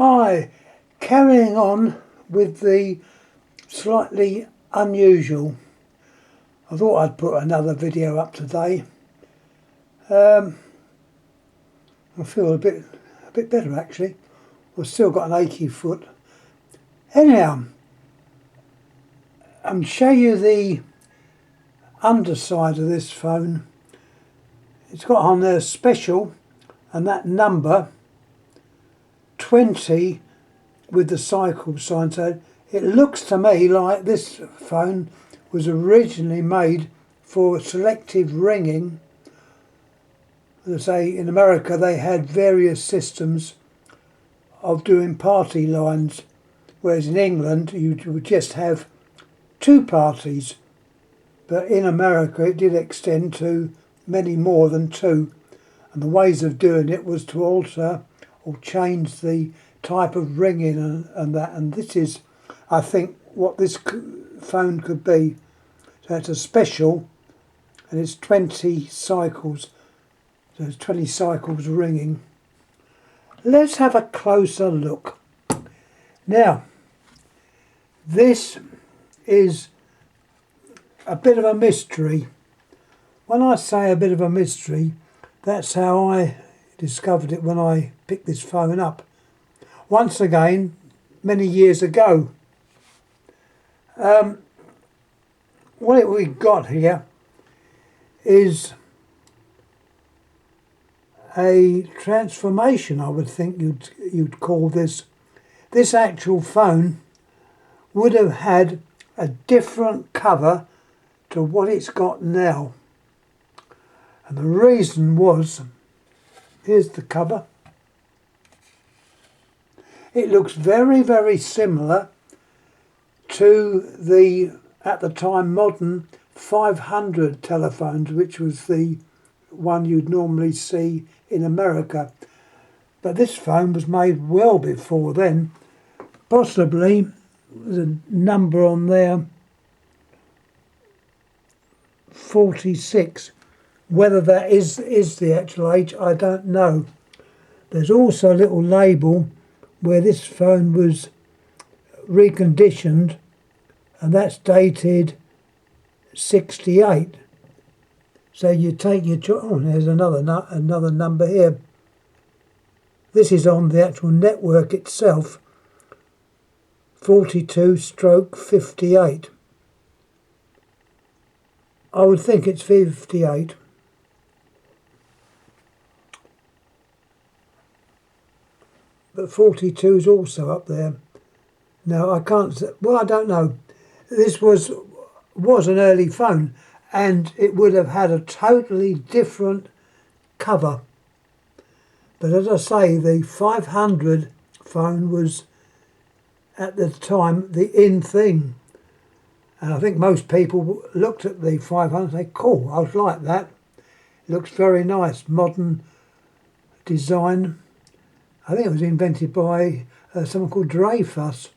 Hi, carrying on with the slightly unusual. I thought I'd put another video up today. I feel a bit better actually. I've still got an achy foot. Anyhow, I'm show you the underside of this phone. It's got on there special, and that number 20 with the cycle sign. So it looks to me like this phone was originally made for selective ringing. As I say, in America they had various systems of doing party lines, whereas in England you would just have two parties, but in America it did extend to many more than two, and the ways of doing it was to alter or change the type of ringing and that, and this is, I think, what this phone could be. So it's a special, and it's 20 cycles, so it's 20 cycles ringing. Let's have a closer look. Now, this is a bit of a mystery. When I say a bit of a mystery, that's how I discovered it when I picked this phone up. Once again, many years ago. What we've got here is a transformation, I would think you'd call this. This actual phone would have had a different cover to what it's got now. And the reason was, here's the cover. It looks very, very similar to the, at the time, modern 500 telephones, which was the one you'd normally see in America. But this phone was made well before then. Possibly the number on there, 46. Whether that is the actual age, I don't know. There's also a little label where this phone was reconditioned, and that's dated 68. So you take your choice. Oh, there's another number here. This is on the actual network itself, 42/58. I would think it's 58. But 42 is also up there. Now I can't say, well, I don't know. This was an early phone, and it would have had a totally different cover. But as I say, the 500 phone was at the time the in thing. And I think most people looked at the 500 and say, cool, I would like that. It looks very nice, modern design. I think it was invented by someone called Dreyfus.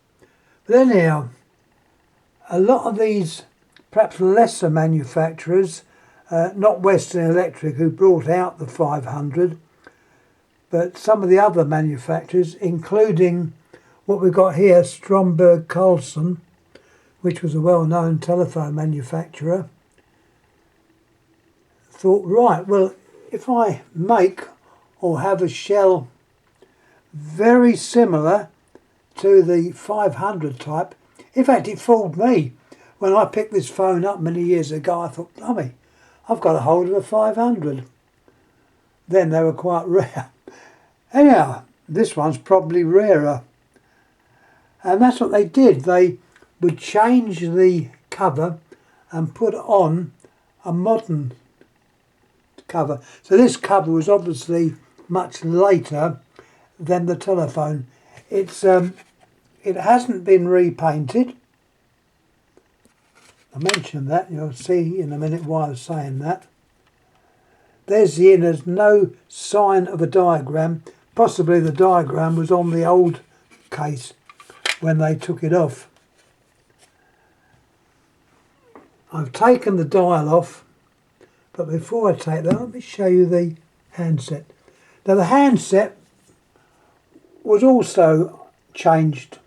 But anyhow, a lot of these perhaps lesser manufacturers, not Western Electric who brought out the 500, but some of the other manufacturers, including what we've got here, Stromberg Carlson, which was a well-known telephone manufacturer, thought, right, well, if I make or have a shell very similar to the 500 type. In fact, it fooled me. When I picked this phone up many years ago, I thought, blimey, I've got a hold of a 500. Then they were quite rare. Anyhow, this one's probably rarer. And that's what they did. They would change the cover and put on a modern cover. So this cover was obviously much later than the telephone. It hasn't been repainted. I mentioned that, you'll see in a minute why I was saying that. There's the in, there's no sign of a diagram. Possibly the diagram was on the old case when they took it off. I've taken the dial off, but before I take that, let me show you the handset. Now the handset was also changed,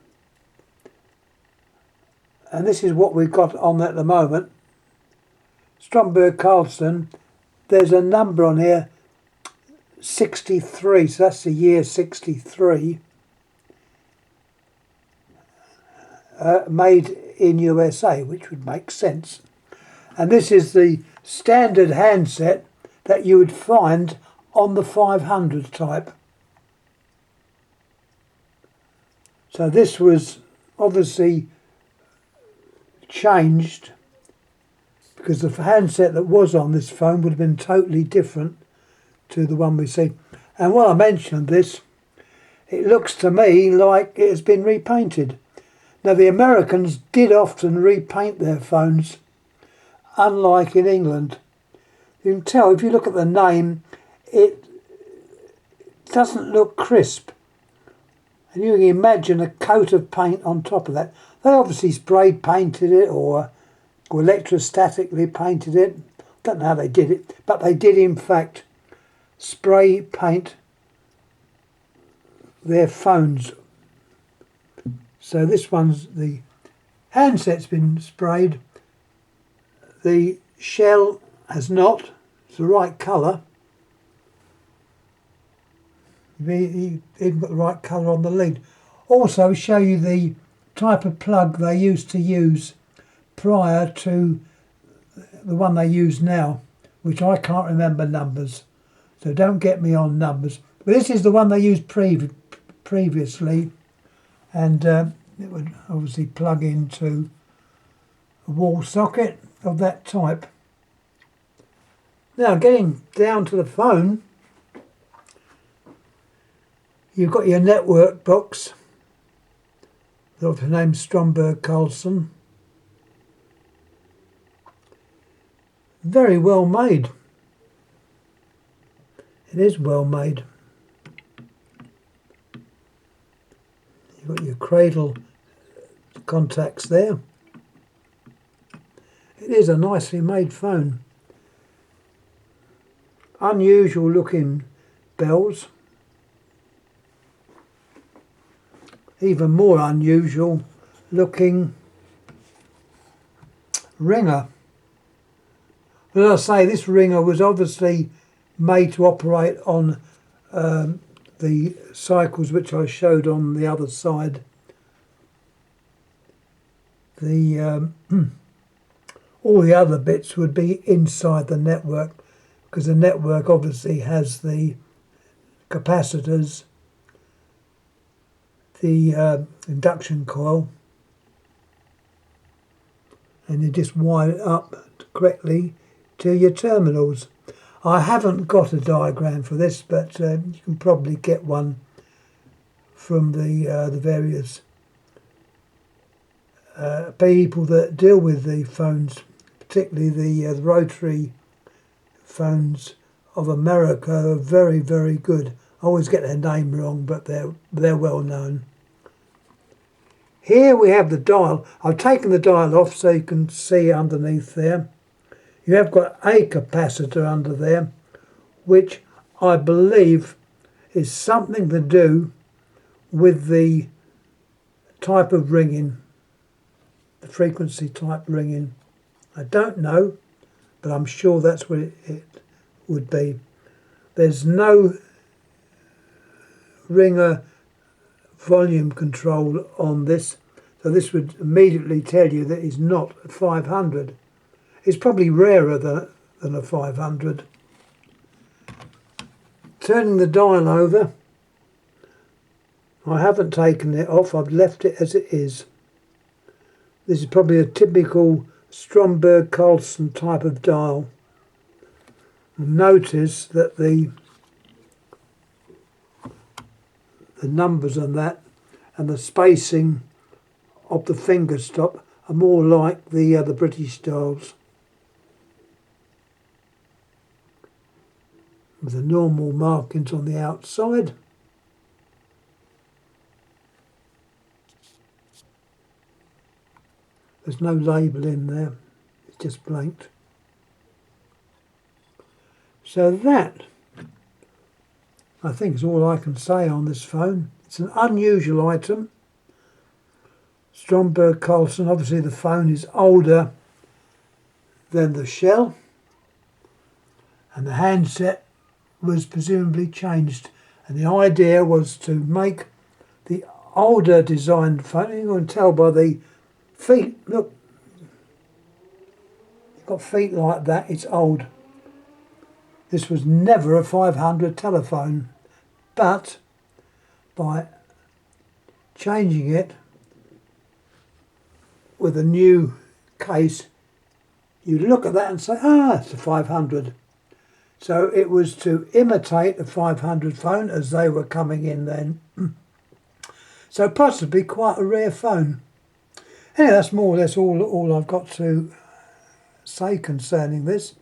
and this is what we've got on at the moment. Stromberg Carlson, there's a number on here, 63, so that's the year 63, made in USA, which would make sense. And this is the standard handset that you would find on the 500 type. So this was obviously changed because the handset that was on this phone would have been totally different to the one we see. And while I mentioned this, it looks to me like it has been repainted. Now the Americans did often repaint their phones, unlike in England. You can tell if you look at the name, it doesn't look crisp. And you can imagine a coat of paint on top of that. They obviously spray painted it or electrostatically painted it. Don't know how they did it, but they did in fact spray paint their phones. So this one's, the handset's been sprayed. The shell has not. It's the right colour. You've even got the right colour on the lid. Also show you the type of plug they used to use prior to the one they use now, which I can't remember numbers, so don't get me on numbers. But this is the one they used previously, and it would obviously plug into a wall socket of that type. Now getting down to the phone, you've got your network box, the name Stromberg Carlson. Very well made. It is well made. You've got your cradle contacts there. It is a nicely made phone. Unusual looking bells. Even more unusual looking ringer. As I say, this ringer was obviously made to operate on the cycles which I showed on the other side. The all the other bits would be inside the network, because the network obviously has the capacitors, the induction coil, and you just wire it up correctly to your terminals. I haven't got a diagram for this, but you can probably get one from the various people that deal with the phones, particularly the rotary phones of America are very, very good. I always get their name wrong, but they're well known. Here we have the dial. I've taken the dial off so you can see underneath there. You have got a capacitor under there, which I believe is something to do with the type of ringing, the frequency type ringing. I don't know, but I'm sure that's what it would be. There's no ringer volume control on this, so this would immediately tell you that it's not a 500. It's probably rarer than a 500. Turning the dial over, I haven't taken it off, I've left it as it is. This is probably a typical Stromberg Carlson type of dial. Notice that the numbers on that and the spacing of the finger stop are more like the British dials, with the normal markings on the outside. There's no label in there, it's just blanked. So that, I think, is all I can say on this phone. It's an unusual item. Stromberg Carlson, obviously the phone is older than the shell, and the handset was presumably changed, and the idea was to make the older designed phone. You can tell by the feet, look, you've got feet like that, it's old. This was never a 500 telephone, but by changing it with a new case, you look at that and say, ah, it's a 500. So it was to imitate a 500 phone as they were coming in then. So possibly quite a rare phone. Anyway, that's more or less all I've got to say concerning this.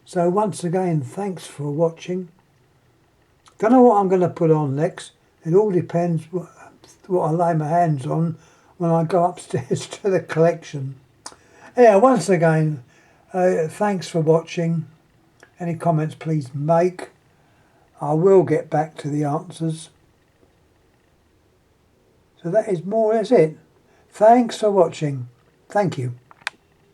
So once again, thanks for watching. Don't know what I'm going to put on next. It all depends what I lay my hands on when I go upstairs to the collection. Yeah, once again, thanks for watching. Any comments please make. I will get back to the answers. So that is more or less it. Thanks for watching. Thank you.